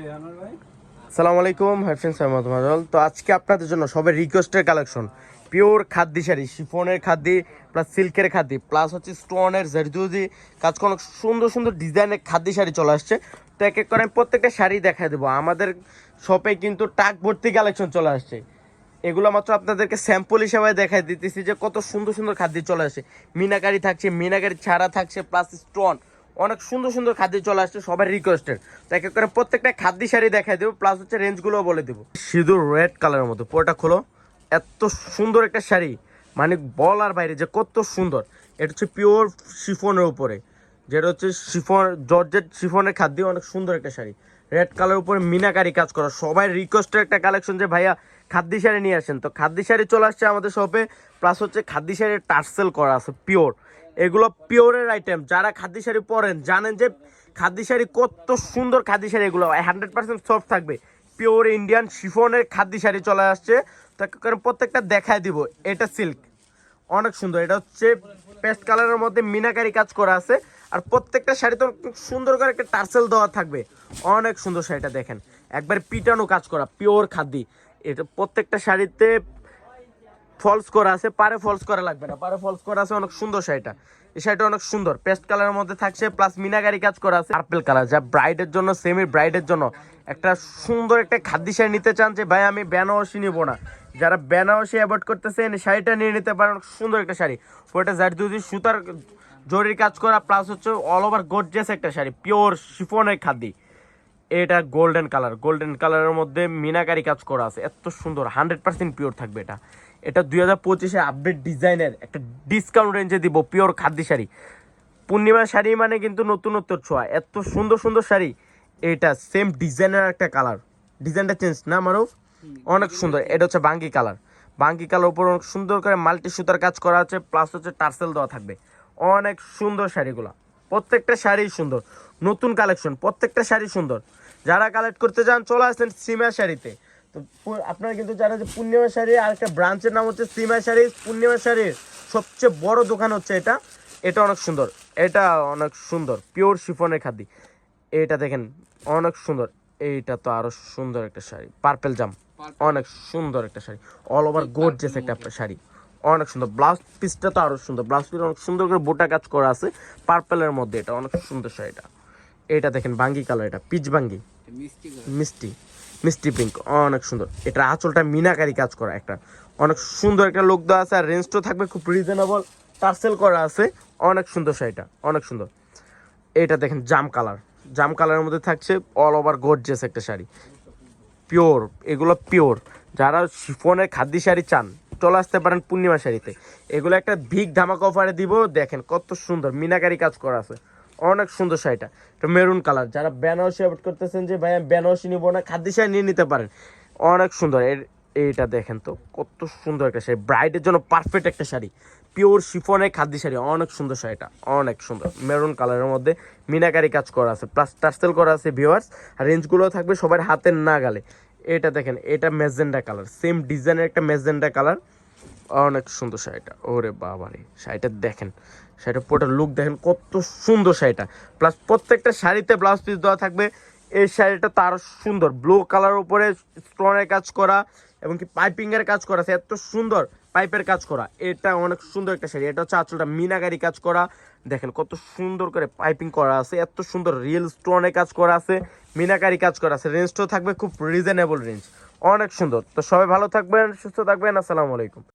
আসসালামু আলাইকুম, hi friends, আমি মোহাম্মদ মাজল। তো আজকে আপনাদের জন্য সবার রিকোয়েস্টের কালেকশন পিওর খাদ্যি শাড়ি, শিফনের খাদ্যি প্লাস সিল্কের খাদ্যি প্লাস হচ্ছে স্টোনের জারদুজি কাজ কোনো সুন্দর সুন্দর ডিজাইনের খাদ্যি শাড়ি চলে আসছে। তো এক এক করে আমি প্রত্যেকটা শাড়ি দেখাই দেবো। আমাদের শপে কিন্তু টাক ভর্তি কালেকশন চলে আসছে। এগুলো মাত্র আপনাদেরকে স্যাম্পল হিসাবে দেখাই দিতেছি যে কত সুন্দর সুন্দর খাদ্য চলে আসছে। মিনাকারি থাকছে, মিনাকারি ছাড়া থাকছে, প্লাস স্টোন, অনেক সুন্দর সুন্দর খাদ্য চলে আসছে সবার রিকোয়েস্টের। তো এক এক করে প্রত্যেকটা খাদ্য শাড়ি দেখাই দেবো, প্লাস হচ্ছে রেঞ্জগুলোও বলে দেবো। সিঁদুর রেড কালারের মতো পুরোটা খোলো, এত সুন্দর একটা শাড়ি, মানে বলার বাইরে যে কত সুন্দর। এটা হচ্ছে পিওর শিফনের উপরে, যেটা হচ্ছে শিফন জর্জেট শিফনের খাদ্য, অনেক সুন্দর একটা শাড়ি। রেড কালার উপরে মিনাকারি কাজ করা, সবাই রিকোয়েস্টের একটা কালেকশন যে ভাইয়া খাদ্য শাড়ি নিয়ে আসেন। তো খাদ্য শাড়ি চলে আসছে আমাদের শপে, প্লাস হচ্ছে খাদ্য শাড়ির টার্সেল করা আছে পিওর। এগুলো পিওরের আইটেম। যারা খাদ্য শাড়ি পরেন জানেন যে খাদ্য শাড়ি কত সুন্দর খাদ্য শাড়ি, এগুলো 100% সফট থাকবে। পিওর ইন্ডিয়ান শিফনের খাদ্য শাড়ি চলে আসছে। তো প্রত্যেকটা দেখায় দিব। এটা সিল্ক, অনেক সুন্দর। এটা হচ্ছে পেস্ট কালারের মধ্যে মিনাকারি কাজ করা আছে, আর প্রত্যেকটা শাড়িতে সুন্দর করে একটা টার্সেল দেওয়া থাকবে। অনেক সুন্দর শাড়িটা দেখেন, একবার পিটানো কাজ করা পিওর খাদ্যি। এটা প্রত্যেকটা শাড়িতে ফলস করা আছে, পারে ফলস করা লাগবে না, পারে ফলস করা আছে। অনেক সুন্দর শাড়িটা, এই শাড়িটা অনেক সুন্দর, পেস্ট কালারের মধ্যে থাকছে, প্লাস মিনাকারি কাজ করা আছে। পার্পল কালার, যা ব্রাইডের জন্য, সেমি ব্রাইডের জন্য একটা সুন্দর একটা খাদ্য শাড়ি নিতে চান যে ভাই আমি বেনারসি নিব না, যারা বেনারসি অ্যাভয়েড করতেছেন এই শাড়িটা নিয়ে নিতে পারেন। অনেক সুন্দর একটা শাড়ি, ওটা জারদুজি সুতার জরির কাজ করা, প্লাস হচ্ছে অল ওভার গর্জিয়াস একটা শাড়ি, পিওর শিফনের খাদ্য। এটা গোল্ডেন কালার, গোল্ডেন কালারের মধ্যে মিনাকারি কাজ করা আছে, এত সুন্দর, 100% পিওর থাকবে এটা। এটা 2025-এ আপডেট ডিজাইনের একটা ডিসকাউন্ট রেঞ্জে দিব পিওর খাদ্য শাড়ি। পূর্ণিমা শাড়ি মানে কিন্তু নতুনত্বর ছোঁয়া, এত সুন্দর সুন্দর শাড়ি। এটা সেম ডিজাইনের একটা কালার, ডিজাইনটা চেঞ্জ না মারুফ, অনেক সুন্দর। এটা হচ্ছে বাঙ্গি কালার, বাঙ্গি কালার উপর অনেক সুন্দর করে মাল্টি সুতার কাজ করা আছে, প্লাস হচ্ছে টার্সেল দেওয়া থাকবে। অনেক সুন্দর শাড়িগুলো, প্রত্যেকটা শাড়ি সুন্দর, নতুন কালেকশন, প্রত্যেকটা শাড়ি সুন্দর। যারা কালেক্ট করতে চান চলে আসেন সীমা শাড়িতে। তো আপনারা কিন্তু জানেন যে পূর্ণিমা শাড়ি আর একটা ব্রাঞ্চের নাম হচ্ছে সীমা শাড়ি। পূর্ণিমা শাড়ির সবচেয়ে বড় দোকান হচ্ছে এটা। এটা অনেক সুন্দর, এটা অনেক সুন্দর পিওর শিফনের খাদ্য। এটা দেখেন অনেক সুন্দর। এইটা তো আরো সুন্দর একটা শাড়ি, পার্পেল জাম, অনেক সুন্দর একটা শাড়ি, অল ওভার গর্জিয়াস একটা শাড়ি, অনেক সুন্দর। ব্লাউজ পিসটা তো আরো সুন্দর, ব্লাউজ পিস অনেক সুন্দর করে বোটা কাজ করা আছে পার্পেলের মধ্যে। এটা অনেক সুন্দর শাড়িটা। এটা দেখেন বাঙ্গি কালার, এটা পিচ বাঙ্গি, মিষ্টি মিষ্টি পিঙ্ক, অনেক সুন্দর। এটা আঁচলটা মিনাকারি কাজ করা একটা, অনেক সুন্দর একটা লুক দেওয়া আছে, আর রেঞ্জটাও থাকবে খুব রিজনেবল, টার্সেল করা আছে, অনেক সুন্দর শাড়িটা, অনেক সুন্দর। এটা দেখেন জাম কালার, জাম কালারের মধ্যে থাকছে অল ওভার গর্জিয়াস একটা শাড়ি, পিওর। এগুলো পিওর। যারা শিফনের খাদ্য শাড়ি চান চলে আসতে পারেন পূর্ণিমা শাড়িতে। এগুলো একটা বিগ ধামাকা অফারে দিব। দেখেন কত সুন্দর মিনাকারি কাজ করা আছে, অনেক সুন্দর শাড়িটা। এটা মেরুন কালার, যারা বেনারসি অ্যাভয়েড করতেছেন যে ভাই বেনারসি নিব না, খাদ্য শাড়ি নিয়ে নিতে পারেন, অনেক সুন্দর। এইটা দেখেন তো কত সুন্দর একটা শাড়ি, ব্রাইডের জন্য পারফেক্ট একটা শাড়ি, পিওর শিফনের খাদ্য শাড়ি, অনেক সুন্দর শাড়িটা, অনেক সুন্দর। মেরুন কালারের মধ্যে মিনাকারি কাজ করা আছে, প্লাস টার্সেল করা আছে ভিউয়ার্স। আর রেঞ্জগুলো থাকবে সবার হাতের নাগালে। এটা দেখেন, এটা ম্যাজেন্ডা কালার, সেম ডিজাইনের একটা ম্যাজেন্ডা কালার, অনেক সুন্দর শাড়িটা। ওরে বাবারে, শাড়িটা দেখেন, শাড়িটা পুরোটা লুক দেখেন কত সুন্দর শাড়িটা। প্লাস প্রত্যেকটা শাড়িতে ব্লাউজ পিস দেওয়া থাকবে। এই শাড়িটা তার সুন্দর, ব্লু কালার উপরে স্টোনের কাজ করা এবং কি পাইপিংয়ের কাজ করা আছে, এত সুন্দর পাইপের কাজ করা। এটা অনেক সুন্দর একটা শাড়ি। এটা হচ্ছে আঁচলটা মিনাকারি কাজ করা, দেখেন কত সুন্দর করে পাইপিং করা আছে, এত সুন্দর রিয়েল স্টোনের কাজ করা আছে, মিনাকারি কাজ করা আছে। রেঞ্জটাও থাকবে খুব রিজনেবল রেঞ্জ, অনেক সুন্দর। তো সবাই ভালো থাকবেন, সুস্থ থাকবেন, আসসালামু আলাইকুম।